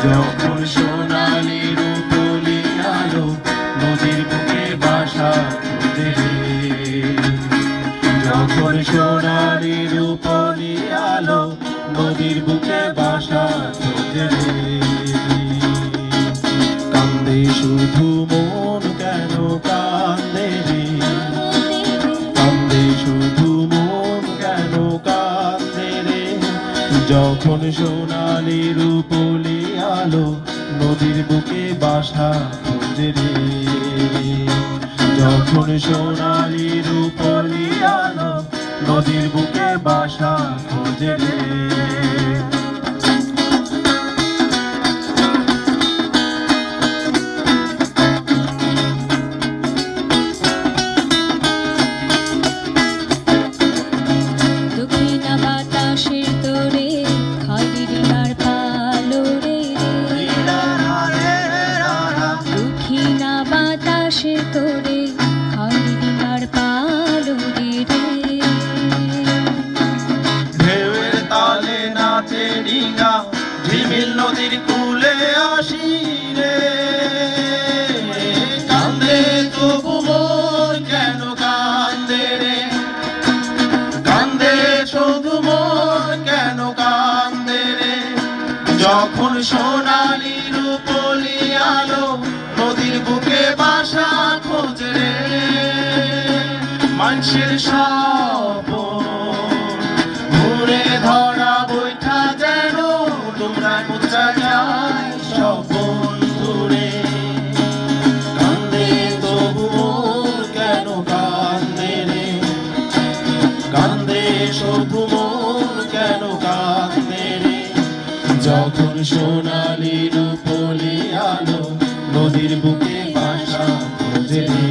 যখন সোনালি রূপলি আলো নদীর বুকে বাসা খোঁজে রে। যখন সোনালি রূপলি আলো নদীর বুকে বাসা খোঁজে রে। কান্দে শুধু মন কেন কান্দে রে, কান্দে শুধু মন কেন কান্দে রে। যখন সোনালি রূপলি আলো নদীর বুকে বাসা খোঁজে রে। যখন সোনালি রূপলি আলো নদীর বুকে বাসা খোঁজে রে। দক্ষিণা বাতাসের তোরে খালি রিঙার পালো রে। দক্ষিণা বাতাসের তোরে খালি রিঙার পালো রে। ঢেউয়ের তালে নাচে ডিঙা ঝিমিল নদীর কূলে আসি রে। কান্দে তবু মন কেন কান্দে রে, কান্দে শুধু মন কেন কান্দে রে। যখন সোনালি রূপলি আলো নদীর বুকে বাসা খোঁজে রে। মানুষের স্বপ্ন ঘুরে ধরা বৈঠা যেন তোমরা মুচা যায় সব বন্ধুরে। কান্দে তবু মন কেন কান্দে রে, কান্দে শুধু মন কেন কান্দে রে। যখন সোনালি রূপলি আলো নদীর বুকে বাসা খোঁজে রে।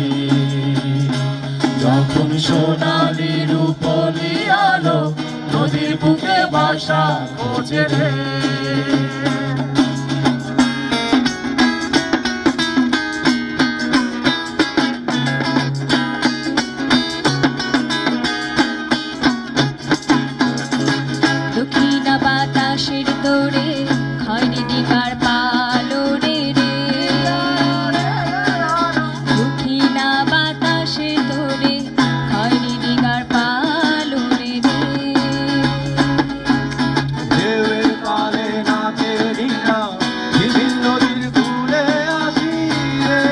যখন সোনালি রূপলি আলো নদীর বুকে বাসা খোঁজে রে। দক্ষিণা বাতাসের তোরে খয়রি ডিঙার পালো রে। দক্ষিণা বাতাসের তোরে খয়রি ডিঙার পালো রে। ঢেউয়ের তালে নাচে ডিঙা ঝিমিল নদীর কূলে আসি রে।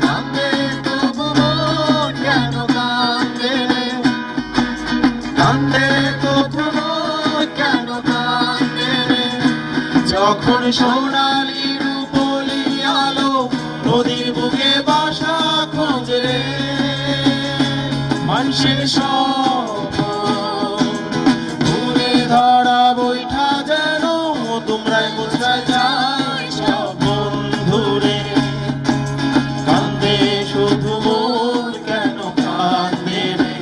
কান্দে তবু মন কেন কান্দে রে, কান্দে তবু মন কেন কান্দে রে। যখন সোনালি রূপলি আলো নদীর বুকে বাসা খোঁজে রে। মানুষের স্বপ্ন ঘুরে ধরা বৈঠা যেন তোমরা মুচা যায় সব বন্ধুরে। কান্দে শুধু মন কেন কান্দে রে,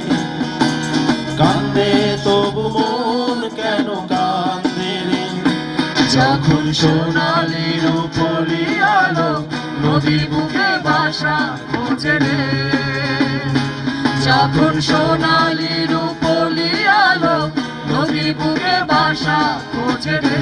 কান্দে তবু মন কেন কান্দে রে। যখন সোনালি রূপলি আলো নদীর বুকে বাসা খোঁজে রে। যখন সোনালি রূপলি আলো নদীর বুকে বাসা খোঁজে রে।